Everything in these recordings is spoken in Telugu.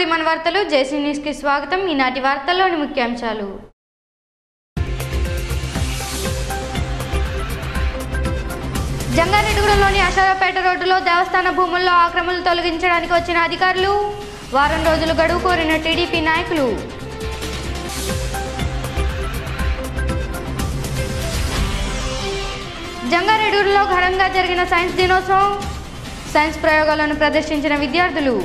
ఊరి మన వార్తలు జేసీ న్యూస్ కి స్వాగతం. ఈనాటి వార్తల్లోని ముఖ్యాంశాలు. జంగారెడ్డిగూడెంలోని అషారావుపేట రోడ్డులో దేవస్థాన భూముల్లో ఆక్రమణలు తొలగించడానికి వచ్చిన అధికారులు, వారం రోజులు గడువు కోరిన టీడీపీ నాయకులు. జంగారెడ్డిగూడెంలో ఘనంగా జరిగిన సైన్స్ దినోత్సవం, సైన్స్ ప్రయోగాలను ప్రదర్శించిన విద్యార్థులు.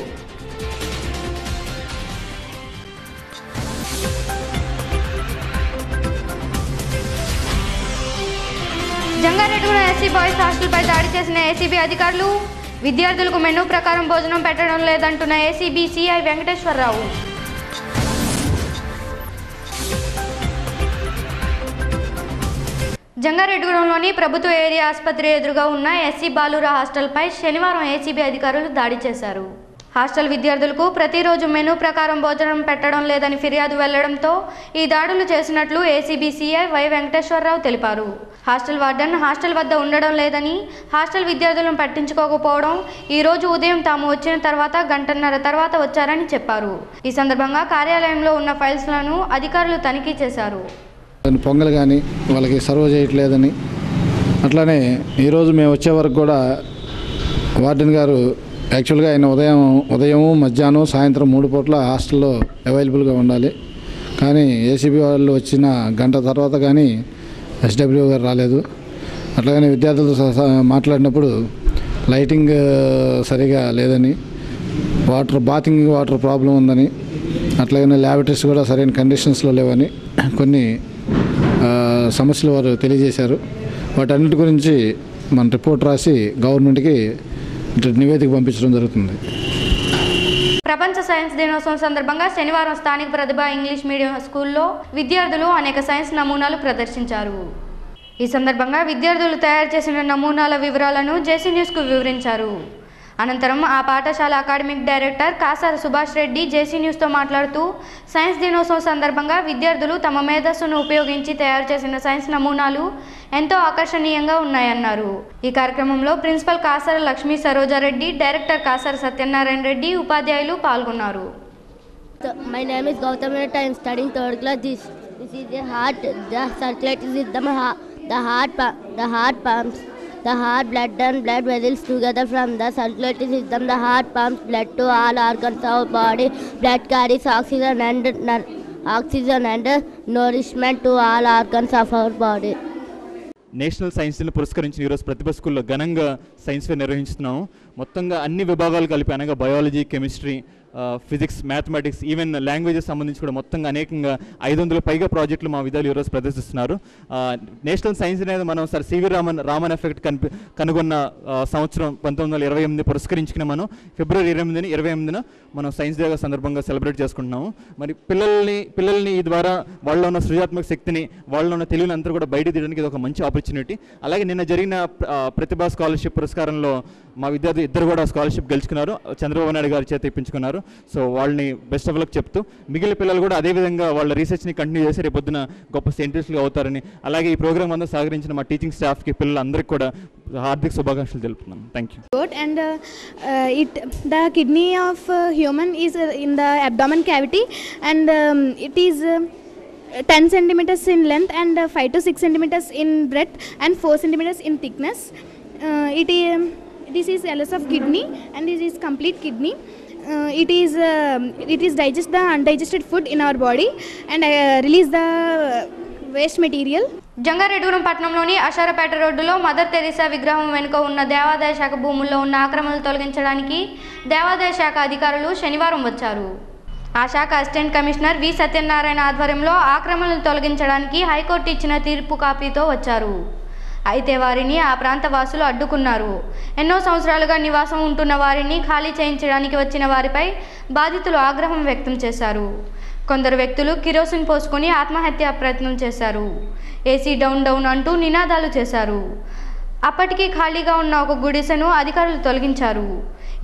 జంగారెడ్డిగూడెం ఎస్సీ బాయ్స్ హాస్టల్పై దాడి చేసిన ఏసీబీ అధికారులు, విద్యార్థులకు మెనూ ప్రకారం భోజనం పెట్టడం లేదంటున్న ఏసీబీ సిఐ వెంకటేశ్వరరావు. జంగారెడ్డిగూడెంలోని ప్రభుత్వ ఏరియా ఆసుపత్రి ఎదురుగా ఉన్న ఎస్సీ బాలుర హాస్టల్పై శనివారం ఏసీబీ అధికారులు దాడి చేశారు. హాస్టల్ విద్యార్థులకు ప్రతిరోజు మెనూ ప్రకారం భోజనం పెట్టడం లేదని ఫిర్యాదు వెళ్లడంతో ఈ దాడులు చేసినట్లు ఏసీబీ సిఐ వై వెంకటేశ్వరరావు తెలిపారు. హాస్టల్ వార్డెన్ హాస్టల్ వద్ద ఉండడం లేదని, హాస్టల్ విద్యార్థులను పట్టించుకోకపోవడం, ఈ రోజు ఉదయం తాము వచ్చిన తర్వాత గంటన్నర తర్వాత వచ్చారని చెప్పారు. ఈ సందర్భంగా కార్యాలయంలో ఉన్న ఫైల్స్లను అధికారులు తనిఖీ చేశారు. పొంగల్ కానీ వాళ్ళకి సర్వ్ చేయట్లేదని, అట్లానే ఈరోజు మేము వచ్చే వరకు కూడా వార్డెన్ గారు యాక్చువల్గా ఆయన ఉదయం మధ్యాహ్నం సాయంత్రం 3 పూట్ల హాస్టల్లో అవైలబుల్గా ఉండాలి. కానీ ఏసీబీ వాళ్ళు వచ్చిన గంట తర్వాత కానీ ఎస్డబ్ల్యూ గారు రాలేదు. అట్లాగనే విద్యార్థులతో మాట్లాడినప్పుడు లైటింగ్ సరిగా లేదని, బాతింగ్ వాటర్ ప్రాబ్లం ఉందని, అట్లాగనే ల్యాబరేటరీస్ కూడా సరైన కండిషన్స్లో లేవని కొన్ని సమస్యలు వారు తెలియజేశారు. వాటన్నిటి గురించి మన రిపోర్ట్ రాసి గవర్నమెంట్కి నివేదిక పంపించడం జరుగుతుంది. ప్రపంచ సైన్స్ దినోత్సవం సందర్భంగా శనివారం స్థానిక ప్రతిభ ఇంగ్లీష్ మీడియం స్కూల్లో విద్యార్థులు అనేక సైన్స్ నమూనాలు ప్రదర్శించారు. ఈ సందర్భంగా విద్యార్థులు తయారు చేసిన నమూనాల వివరాలను జేసీ న్యూస్కు వివరించారు. అనంతరం ఆ పాఠశాల అకాడమిక్ డైరెక్టర్ కాసార సుభాష్ రెడ్డి జేసీ న్యూస్తో మాట్లాడుతూ, సైన్స్ దినోత్సవం సందర్భంగా విద్యార్థులు తమ మేధస్సును ఉపయోగించి తయారు చేసిన సైన్స్ నమూనాలు ఎంతో ఆకర్షణీయంగా ఉన్నాయన్నారు. ఈ కార్యక్రమంలో ప్రిన్సిపల్ కాసార లక్ష్మీ సరోజారెడ్డి, డైరెక్టర్ కాసార సత్యనారాయణ రెడ్డి, ఉపాధ్యాయులు పాల్గొన్నారు. My name is Gautam and I am studying third class. This is the heart. The circulation is the heart pumps the heart, blood and blood vessels together from the circulatory system. The heart pumps blood to all organs of body. Blood carries oxygen and nourishment to all organs of our body. National science డేని పురస్కరించిన ఈరోజు ప్రతిభ స్కూల్లో ఘనంగా సైన్స్ ఫేర్ నిర్వహిస్తున్నాము. మొత్తంగా అన్ని విభాగాలు కలిపి అనగా biology, chemistry, physics, mathematics, even languages సంబంధించి కూడా మొత్తంగా అనేకంగా 500 పైగా ప్రాజెక్టులు మా విద్యార్థులు ఈరోజు ప్రదర్శిస్తున్నారు. నేషనల్ సైన్స్ అనేది మనం సార్ సివి రామన్ ఎఫెక్ట్ కనుగొన్న సంవత్సరం 1928 పురస్కరించుకుని మనం ఫిబ్రవరి 28న మనం సైన్స్ డే సందర్భంగా సెలబ్రేట్ చేసుకుంటున్నాము. మరి పిల్లల్ని ఈ ద్వారా వాళ్ళలో ఉన్న సృజనాత్మక శక్తిని, వాళ్ళలో ఉన్న తెలివిని అంతా కూడా బయట తీయడానికి ఇది ఒక మంచి ఆపర్చునిటీ. అలాగే నిన్న జరిగిన ప్రతిభా స్కాలర్షిప్ పురస్కారంలో మా విద్యార్థి ఇద్దరు కూడా స్కాలర్షిప్ గెలుచుకున్నారు, చంద్రబాబు నాయుడు గారి చేత ఇప్పించుకున్నారు. సో వాళ్ళని బెస్ట్ ఆఫ్ లక్ చెప్తూ, మిగిలిన పిల్లలు కూడా అదేవిధంగా వాళ్ళ రీసెర్చ్ని కంటిన్యూ చేసి రేపొద్దున గొప్ప సైంటిస్టులు అవుతారని, అలాగే ఈ ప్రోగ్రామ్ అంతా సహకరించిన మా టీచింగ్ స్టాఫ్కి, పిల్లలందరికీ కూడా హార్దిక శుభాకాంక్షలు తెలుపుతున్నాం. Thank you. And the kidney of human is in the abdomen cavity, and it is 10 centimeters in length and 5 to 6 centimeters in breadth and 4 centimeters in thickness. This is LS of kidney, and this is complete kidney. It is digest the undigested food in our body and release the waste material. Jangareddygudem పట్టణంలోని అషారావుపేట రోడ్డులో మదర్ తెరీసా విగ్రహం వెనుక ఉన్న దేవాదాయ శాఖ భూముల్లో ఉన్న ఆక్రమణలు తొలగించడానికి దేవాదాయ శాఖ అధికారులు శనివారం వచ్చారు. ఆ శాఖ అసిస్టెంట్ కమిషనర్ వి సత్యనారాయణ ఆధ్వర్యంలో ఆక్రమణలు తొలగించడానికి హైకోర్టు ఇచ్చిన తీర్పు కాపీతో వచ్చారు. అయితే వారిని ఆ ప్రాంత వాసులు అడ్డుకున్నారు. ఎన్నో సంవత్సరాలుగా నివాసం ఉంటున్న వారిని ఖాళీ చేయించడానికి వచ్చిన వారిపై బాధితులు ఆగ్రహం వ్యక్తం చేశారు. కొందరు వ్యక్తులు కిరోసిన్ పోసుకొని ఆత్మహత్యా ప్రయత్నం చేశారు. ఏసీ డౌన్ అంటూ నినాదాలు చేశారు. అప్పటికీ ఖాళీగా ఉన్న ఒక గుడిసెను అధికారులు తొలగించారు.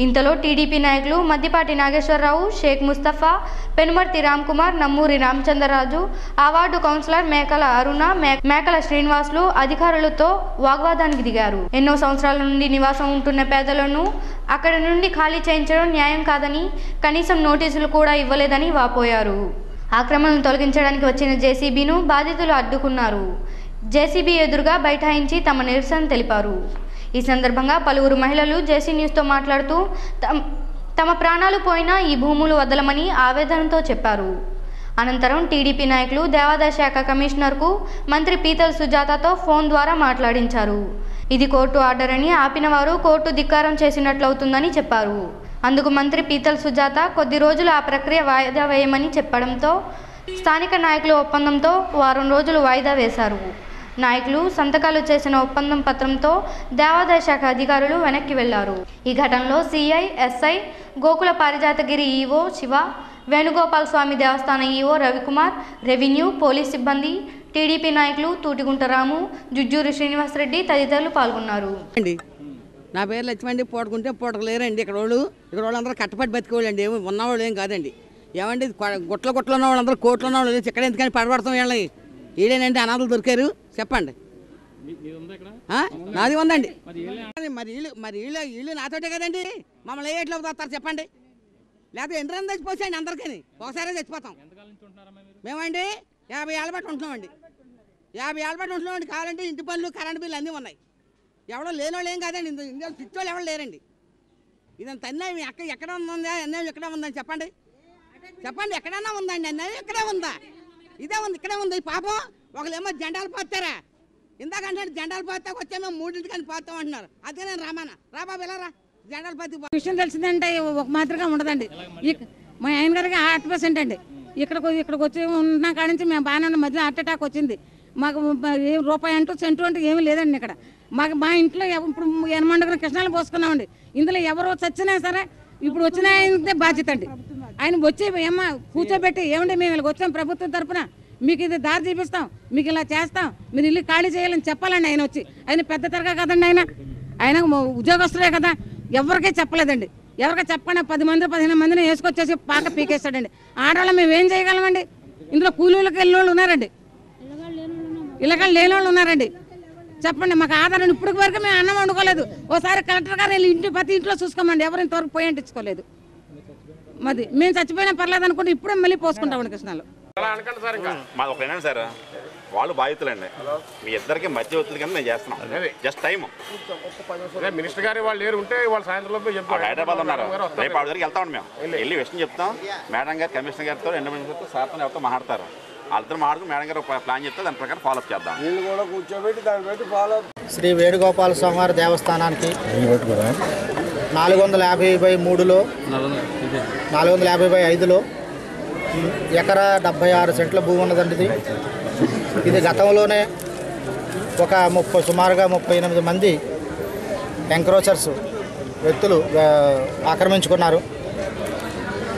ఇంతలో టీడీపీ నాయకులు మద్దిపాటి నాగేశ్వరరావు, షేక్ ముస్తఫా, పెనుమర్తి రామ్కుమార్, నమ్మూరి రామచంద్రరాజు, అవార్డు కౌన్సిలర్ మేకల అరుణ, మేకల శ్రీనివాసులు అధికారులతో వాగ్వాదానికి దిగారు. ఎన్నో సంవత్సరాల నుండి నివాసం ఉంటున్న పేదలను అక్కడి నుండి ఖాళీ చేయించడం న్యాయం కాదని, కనీసం నోటీసులు కూడా ఇవ్వలేదని వాపోయారు. ఆక్రమణను తొలగించడానికి వచ్చిన జేసీబీను బాధితులు అడ్డుకున్నారు. జేసీబీ ఎదురుగా బైఠాయించి తమ నిరసన తెలిపారు. ఈ సందర్భంగా పలువురు మహిళలు జేసీ న్యూస్తో మాట్లాడుతూ తమ ప్రాణాలు పోయినా ఈ భూములు వదలమని ఆవేదనతో చెప్పారు. అనంతరం టీడీపీ నాయకులు దేవాదాయ శాఖ కమిషనర్కు మంత్రి పీతల్ సుజాతతో ఫోన్ ద్వారా మాట్లాడించారు. ఇది కోర్టు ఆర్డర్ అని ఆపిన వారు కోర్టు ధిక్కారం చేసినట్లవుతుందని చెప్పారు. అందుకు మంత్రి పీతల్ సుజాత కొద్ది రోజులు ఆ ప్రక్రియ వాయిదా వేయమని చెప్పడంతో స్థానిక నాయకుల ఒప్పందంతో వారం రోజులు వాయిదా వేశారు. నాయకులు సంతకాలు చేసిన ఒప్పందం పత్రంతో దేవాదాయ శాఖ అధికారులు వెనక్కి వెళ్లారు. ఈ ఘటనలో CI, SI, Gokula Parijathagiri EO Siva, Venugopala Swamy దేవస్థాన ఈవో రవికుమార్, రెవెన్యూ, పోలీస్ సిబ్బంది, టీడీపీ నాయకులు తూటిగుంట రాము, జుజ్జూరి శ్రీనివాసరెడ్డి తదితరులు పాల్గొన్నారు. నా పేరు లక్ష్మండి. పోటుకుంటే పోటకలేరండి. ఇక్కడ వాళ్ళందరూ కట్టపడి బతికేవాళ్ళండి. ఏమి ఉన్నవాళ్ళు ఏం కాదండి. ఏమండి గుట్టలు ఉన్న వాళ్ళందరూ కోట్లు ఉన్న వాళ్ళు ఇక్కడ ఎందుకని పడబడతాం వీళ్ళని? వీళ్ళేనండి అనాథలు దొరికారు. చెప్పండి. నాది ఉందండి. మరి వీళ్ళు నాతోటే కదండి. మమ్మల్ని ఏ ఎట్లా వస్తారు చెప్పండి. లేకపోతే ఎన్ని రోజులు చచ్చిపోతాయండి అందరికీ. ఒకసారి చచ్చిపోతాం. మేమండి 50 ఏళ్ళ బట్టి ఉంటున్నామండి. 50 ఏళ్ళ బట్టి ఉంటున్నామండి. కావాలంటే ఇంటి పనులు, కరెంట్ బిల్లు అన్నీ ఉన్నాయి. ఎవడో లేనోళ్ళు ఏం కాదండి. ఇందులో పిచ్చోళ్ళు ఎవరు లేరండి. ఇదంతా అన్యాయం ఎక్కడ ఉందా? అన్యాయం ఎక్కడ ఉందని చెప్పండి. ఎక్కడన్నా ఉందండి అన్యాయం? ఇక్కడే ఉందా? ఇదే ఉంది, ఇక్కడే ఉంది. పాపం ఒకళ్ళేమో జెండాలు పోతారా? ఇందాకంటే జెండాలు పోతే వచ్చే మేము 3 పోతాం అంటున్నారు. అదే నేను రా బాబు ఇలా రా. జెండాలు పోతే విషయం తెలిసిందంటే ఒక మాదిరిగా ఉండదండి. మా ఆయన గారికి 100% అండి. ఇక్కడికి వచ్చి ఉన్న కాడి నుంచి మేము బాగానే ఉన్న మధ్య హార్ట్ అటాక్ వచ్చింది. మాకు రూపాయి అంటూ సెంటు అంటూ ఏమీ లేదండి. ఇక్కడ మా ఇంట్లో ఇప్పుడు 8 కృష్ణాలు పోసుకున్నామండి. ఇందులో ఎవరో చచ్చినా సరే ఇప్పుడు వచ్చిన ఆయనదే బాధ్యత అండి. ఆయన వచ్చి ఏమో కూర్చోబెట్టి ఏమంటే మేము ఇలా వచ్చాం ప్రభుత్వం తరఫున, మీకు ఇది దారి చూపిస్తాం, మీకు ఇలా చేస్తాం, మీరు ఇల్లు ఖాళీ చేయాలని చెప్పాలండి. ఆయన వచ్చి ఆయన పెద్ద తరగా కదండి. ఆయన ఉద్యోగస్తులే కదా. ఎవరికీ చెప్పలేదండి. ఎవరికీ చెప్పకుండా 10 మంది 15 మందిని వేసుకొచ్చేసి పాక పీకేస్తాడండి. ఆడవాళ్ళం మేము ఏం చేయగలమండి? ఇందులో కూలీలకు వెళ్ళిన వాళ్ళు ఉన్నారండి, ఇళ్ళకాళ్ళు లేని వాళ్ళు ఉన్నారండి. చెప్పండి. మాకు ఆధారం ఇప్పటి వరకు మేము అన్నం వండుకోలేదు. ఓసారి కలెక్టర్ గారు వెళ్ళి ప్రతి ఇంట్లో చూసుకోమండి. ఎవరు ఇంతవరకు పోయి అంటించుకోలేదు. మరి మేము చచ్చిపోయినా పర్లేదు అనుకుంటే ఇప్పుడే మళ్ళీ పోసుకుంటామండి కృష్ణాలు. మాది ఒక సార్, వాళ్ళు బాధితులండి. మీ ఇద్దరికి మధ్య ఒత్తిడి కింద మేము చేస్తున్నాం. Just time. మినిస్టర్ గారు వాళ్ళు లేరు ఉంటే వాళ్ళు సాయంత్రం హైదరాబాద్ ఉన్నారు. రేపు వాళ్ళ దగ్గరికి వెళ్తామండి. మేము వెళ్ళి విషయం చెప్తాం. మేడం గారు, కమిషనర్ గారితో, ఎండోమెంట్తో, సార్తో ఎవరితో మాట్లాడతారు. వాళ్ళతో మాట్లాడుతూ మేడం గారు ప్లాన్ చెప్తే దాని ప్రకారం ఫాలోఅప్ చేద్దాం. శ్రీ వేణుగోపాల స్వామివారి దేవస్థానానికి 450/3లో 450/5లో ఎకరా 76 సెంట్ల భూమి ఉన్నదండి. ఇది గతంలోనే ఒక సుమారుగా 38 మంది ఎంక్రోచర్స్ వ్యక్తులు ఆక్రమించుకున్నారు.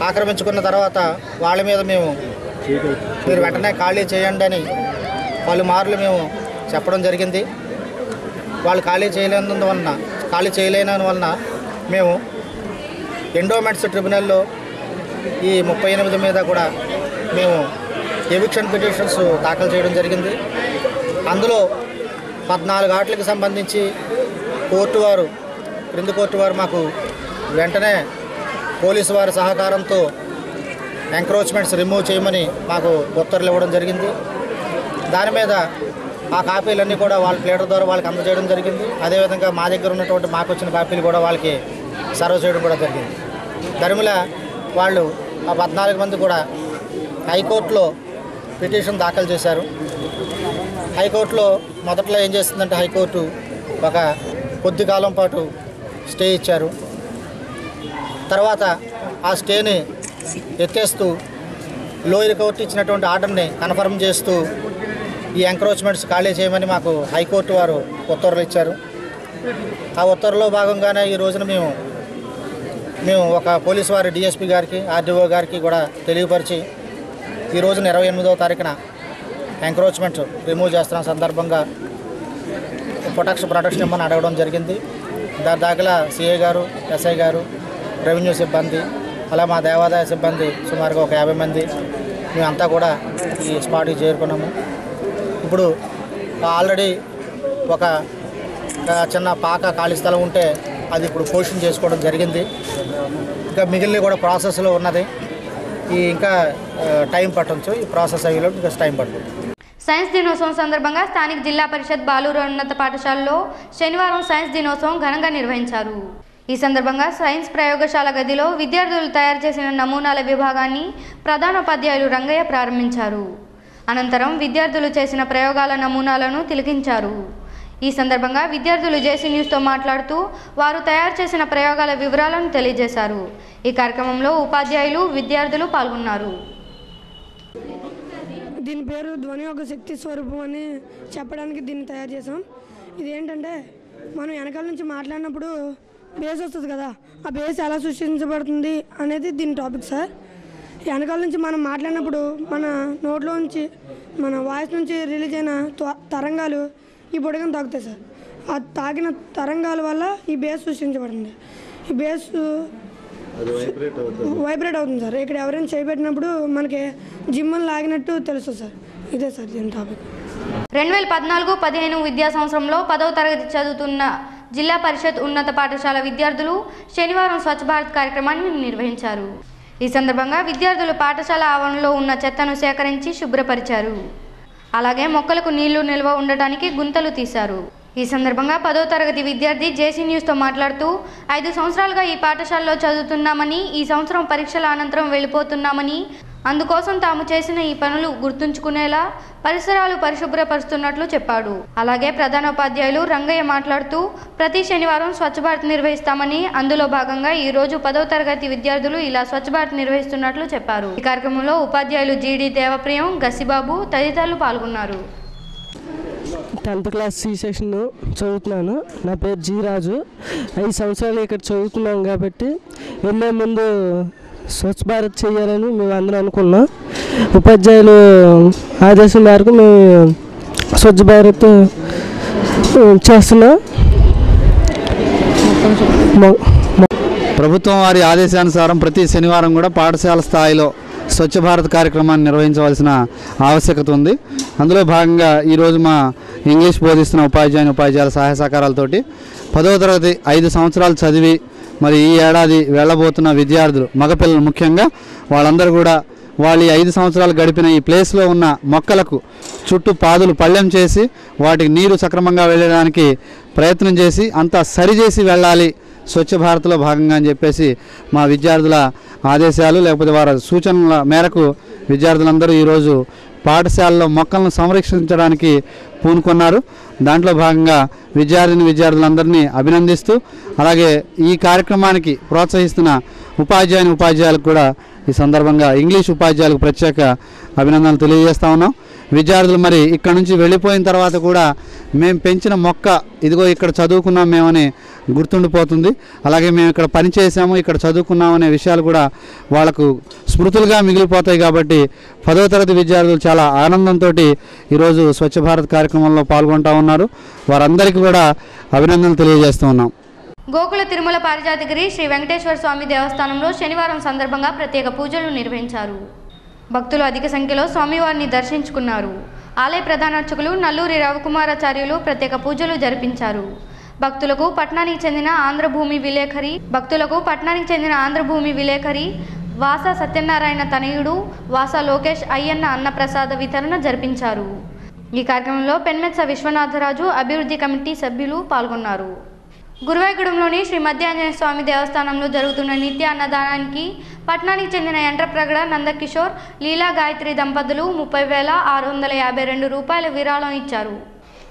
ఆక్రమించుకున్న తర్వాత వాళ్ళ మీద మీరు వెంటనే ఖాళీ చేయండి అని పలుమార్లు మేము చెప్పడం జరిగింది. వాళ్ళు ఖాళీ చేయలేని వలన మేము ఎండోమెంట్స్ ట్రిబ్యునల్లో ఈ 38 మీద కూడా మేము ఎవిక్షన్ పిటిషన్స్ దాఖలు చేయడం జరిగింది. అందులో 14 ఆటలకు సంబంధించి క్రింది కోర్టు వారు మాకు వెంటనే పోలీసు వారి సహకారంతో ఎంక్రోచ్మెంట్స్ రిమూవ్ చేయమని మాకు ఉత్తర్వులు ఇవ్వడం జరిగింది. దాని మీద ఆ కాపీలన్నీ కూడా వాళ్ళ ప్లేటర్ ద్వారా వాళ్ళకి అందజేయడం జరిగింది. అదేవిధంగా మా దగ్గర ఉన్నటువంటి మాకు వచ్చిన కాపీలు కూడా వాళ్ళకి సర్వ్ చేయడం కూడా జరిగింది. దరిమిల వాళ్ళు ఆ 14 మంది కూడా హైకోర్టులో పిటిషన్ దాఖలు చేశారు. హైకోర్టులో మొదట్లో ఏం చేస్తుందంటే హైకోర్టు ఒక కొద్ది కాలం పాటు స్టే ఇచ్చారు. తర్వాత ఆ స్టేని ఎత్తేస్తూ లోయర్ కోర్టు ఇచ్చినటువంటి ఆర్డర్ని కన్ఫర్మ్ చేస్తూ ఈ ఎంక్రోచ్మెంట్స్ ఖాళీ చేయమని మాకు హైకోర్టు వారు ఉత్తర్వులు ఇచ్చారు. ఆ ఉత్తర్వులో భాగంగానే ఈ రోజున మేము ఒక పోలీసు వారి డిఎస్పీ గారికి, ఆర్డీఓ గారికి కూడా తెలియపరిచి ఈ రోజున 28వ తారీఖున ఎంక్రోచ్మెంట్ రిమూవ్ చేస్తున్న సందర్భంగా ప్రొటెక్షన్ ఇవ్వమని అడగడం జరిగింది. దాని దాఖలా సిఐ గారు, ఎస్ఐ గారు, రెవెన్యూ సిబ్బంది, అలా మా దేవాదాయ సిబ్బంది సుమారుగా ఒక 50 మంది మేమంతా కూడా ఈ స్పాట్కి చేరుకున్నాము. ఇప్పుడు ఆల్రెడీ ఒక చిన్న పాక ఖాళీ స్థలం ఉంటే అది ఇప్పుడు పోషణ చేసుకోవడం జరిగింది. ఇంకా మిగిలిన కూడా ప్రాసెస్లో ఉన్నది. ఇంకా టైం పట్టవచ్చు. ఈ ప్రాసెస్ అయ్యేలో ఇంకా టైం పడుతుంది. సైన్స్ దినోత్సవం సందర్భంగా స్థానిక జిల్లా పరిషత్ బాలూరు ఉన్నత పాఠశాలలో శనివారం సైన్స్ దినోత్సవం ఘనంగా నిర్వహించారు. ఈ సందర్భంగా సైన్స్ ప్రయోగశాల గదిలో విద్యార్థులు తయారు చేసిన నమూనాల విభాగాన్ని ప్రధానోపాధ్యాయులు రంగయ్య ప్రారంభించారు. అనంతరం విద్యార్థులు చేసిన ప్రయోగాల నమూనాలను తిలకించారు. ఈ సందర్భంగా విద్యార్థులు జేసీ న్యూస్తో మాట్లాడుతూ వారు తయారు చేసిన ప్రయోగాల వివరాలను తెలియజేశారు. ఈ కార్యక్రమంలో ఉపాధ్యాయులు, విద్యార్థులు పాల్గొన్నారు. దీని పేరు ధ్వని ఒక శక్తి స్వరూపం అని చెప్పడానికి దీన్ని తయారు చేసాం. ఇది ఏంటంటే మనం వెనకాల నుంచి మాట్లాడినప్పుడు బేస్ వస్తుంది కదా, ఆ బేస్ ఎలా సృష్టించబడుతుంది అనేది దీని టాపిక్ సార్. వెనకాల నుంచి మనం మాట్లాడినప్పుడు మన నోట్లో నుంచి మన వాయిస్ నుంచి రిలీజ్ అయిన తరంగాలు ఈ బుడగను తాకుతాయి సార్. ఆ తాకిన తరంగాల వల్ల ఈ బేస్ సృష్టించబడుతుంది. ఈ బేస్ వైబ్రేట్ అవుతుంది సార్. ఇక్కడ ఎవరైనా చేయబెట్టినప్పుడు మనకి జిమ్మని లాగినట్టు తెలుస్తుంది సార్. ఇదే సార్ దీని టాపిక్. 2014-15 విద్యా సంవత్సరంలో 10వ తరగతి చదువుతున్న జిల్లా పరిషత్ ఉన్నత పాఠశాల విద్యార్థులు శనివారం స్వచ్ఛ భారత్ కార్యక్రమాన్ని నిర్వహించారు. ఈ సందర్భంగా విద్యార్థులు పాఠశాల ఆవరణలో ఉన్న చెత్తను సేకరించి శుభ్రపరిచారు. అలాగే మొక్కలకు నీళ్లు నిల్వ ఉండటానికి గుంతలు తీశారు. ఈ సందర్భంగా 10వ తరగతి విద్యార్థి జేసీ న్యూస్తో మాట్లాడుతూ 5 సంవత్సరాలుగా ఈ పాఠశాలలో చదువుతున్నామని, ఈ సంవత్సరం పరీక్షల అనంతరం వెళ్ళిపోతున్నామని, అందుకోసం తాము చేసిన ఈ పనులు గుర్తుంచుకునేలా పరిసరాలు పరిశుభ్రపరుస్తున్నట్లు చెప్పాడు. అలాగే ప్రధానోపాధ్యాయులు రంగయ్య మాట్లాడుతూ ప్రతి శనివారం స్వచ్ఛ భారత్ నిర్వహిస్తామని, అందులో భాగంగా ఈ రోజు 10వ తరగతి విద్యార్థులు ఇలా స్వచ్ఛ భారత్ నిర్వహిస్తున్నట్లు చెప్పారు. ఈ కార్యక్రమంలో ఉపాధ్యాయులు జీడి దేవప్రియం, గసిబాబు తదితరులు పాల్గొన్నారు. 10th క్లాస్ సి సెక్షన్ చదువుతున్నాను. నా పేరు జీ రాజు. 5 సంవత్సరాలు ఇక్కడ చదువుతున్నాం కాబట్టి వెళ్ళే ముందు స్వచ్ఛ భారత్ చేయాలని మేము అందరం అనుకున్నాం. ఉపాధ్యాయులు ఆదేశం మేరకు మేము స్వచ్ఛ భారత్ చేస్తున్నాం. ప్రభుత్వం వారి ఆదేశానుసారం ప్రతి శనివారం కూడా పాఠశాల స్థాయిలో స్వచ్ఛ భారత్ కార్యక్రమాన్ని నిర్వహించవలసిన ఆవశ్యకత ఉంది. అందులో భాగంగా ఈరోజు మా ఇంగ్లీష్ బోధిస్తున్న ఉపాధ్యాయుల సహాయ సహకారాలతోటి 10వ తరగతి 5 సంవత్సరాలు చదివి మరి ఈ ఏడాది వెళ్ళబోతున్న విద్యార్థులు, మగపిల్లలు ముఖ్యంగా, వాళ్ళందరూ కూడా వాళ్ళు 5 సంవత్సరాలు గడిపిన ఈ ప్లేస్లో ఉన్న మొక్కలకు చుట్టూ పాదులు పళ్ళెం చేసి వాటికి నీరు సక్రమంగా వెళ్ళడానికి ప్రయత్నం చేసి అంతా సరిచేసి వెళ్ళాలి స్వచ్ఛ భారత్లో భాగంగా అని చెప్పేసి మా విద్యార్థుల ఆదేశాలు లేకపోతే వారి సూచనల మేరకు విద్యార్థులందరూ ఈరోజు పాఠశాలలో మొక్కలను సంరక్షించడానికి పూనుకున్నారు. దాంట్లో భాగంగా విద్యార్థులందరినీ అభినందిస్తూ అలాగే ఈ కార్యక్రమానికి ప్రోత్సహిస్తున్న ఉపాధ్యాయులకు కూడా ఈ సందర్భంగా ఇంగ్లీష్ ఉపాధ్యాయులకు ప్రత్యేక అభినందనలు తెలియజేస్తా ఉన్నాం. విద్యార్థులు మరి ఇక్కడ నుంచి వెళ్ళిపోయిన తర్వాత కూడా మేము పెంచిన మొక్క ఇదిగో ఇక్కడ చదువుకున్నాం మేమని గుర్తుండిపోతుంది. అలాగే మేము ఇక్కడ పనిచేసాము, ఇక్కడ చదువుకున్నామనే విషయాలు కూడా వాళ్ళకు స్మృతులుగా మిగిలిపోతాయి. కాబట్టి 10వ తరగతి విద్యార్థులు చాలా ఆనందంతో ఈరోజు స్వచ్ఛ భారత్ కార్యక్రమంలో పాల్గొంటూ ఉన్నారు. వారందరికీ కూడా అభినందనలు తెలియజేస్తూ ఉన్నాం. గోకుల తిరుమల పారిజాతగిరి శ్రీ వెంకటేశ్వర స్వామి దేవస్థానంలో శనివారం సందర్భంగా ప్రత్యేక పూజలు నిర్వహించారు. భక్తులు అధిక సంఖ్యలో స్వామివారిని దర్శించుకున్నారు. ఆలయ ప్రధానార్చకులు నల్లూరి రవికుమారాచార్యులు ప్రత్యేక పూజలు జరిపించారు. భక్తులకు పట్టణానికి చెందిన ఆంధ్రభూమి విలేకరి వాసా సత్యనారాయణ తనయుడు వాసా లోకేష్ అయ్యన్న అన్నప్రసాద వితరణ జరిపించారు. ఈ కార్యక్రమంలో పెన్మెత్స విశ్వనాథరాజు అభివృద్ధి కమిటీ సభ్యులు పాల్గొన్నారు. గురువాయగూడెంలోని శ్రీ మధ్యాంజనేయ స్వామి దేవస్థానంలో జరుగుతున్న నిత్య అన్నదానానికి పట్టణానికి చెందిన ఎంట్రప్రగడ నందకిషోర్, లీలా గాయత్రి దంపతులు 30,652 రూపాయల విరాళం ఇచ్చారు.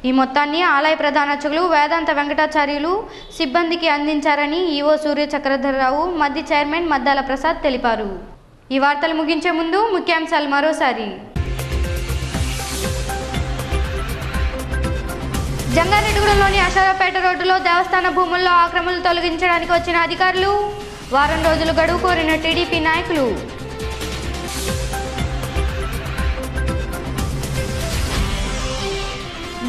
ఈ మొత్తాన్ని ఆలయ ప్రధానార్చకులు వేదాంత వెంకటాచార్యులు సిబ్బందికి అందించారని ఈవో సూర్య చక్రధరరావు, మధ్య చైర్మన్ మద్దాల ప్రసాద్ తెలిపారు. ఈ వార్తలు ముగించే ముందు ముఖ్యాంశాలు మరోసారి. జంగారెడ్డిగూడెంలోని అశోకపేట రోడ్డులో దేవస్థాన భూముల్లో ఆక్రమణలు తొలగించడానికి వచ్చిన అధికారులు, వారం రోజులు గడువు కోరిన టీడీపీ నాయకులు.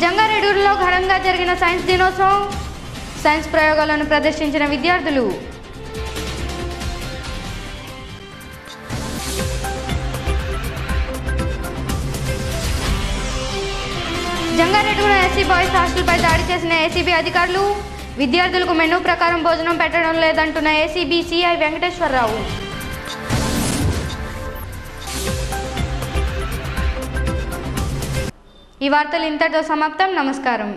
జంగారెడ్డిగూడెంలో ఘనంగా జరిగిన సైన్స్ దినోత్సవం, సైన్స్ ప్రయోగాలను ప్రదర్శించిన విద్యార్థులు. జంగారెడ్డిగూడెం ఎస్సీ బాయ్స్ హాస్టల్పై దాడి చేసిన ఏసీబీ అధికారులు, విద్యార్థులకు మెనూ ప్రకారం భోజనం పెట్టడం లేదంటున్న ఏసీబీ సిఐ వెంకటేశ్వరరావు. ఈ వార్తలు ఇంతటితో సమాప్తం. నమస్కారం.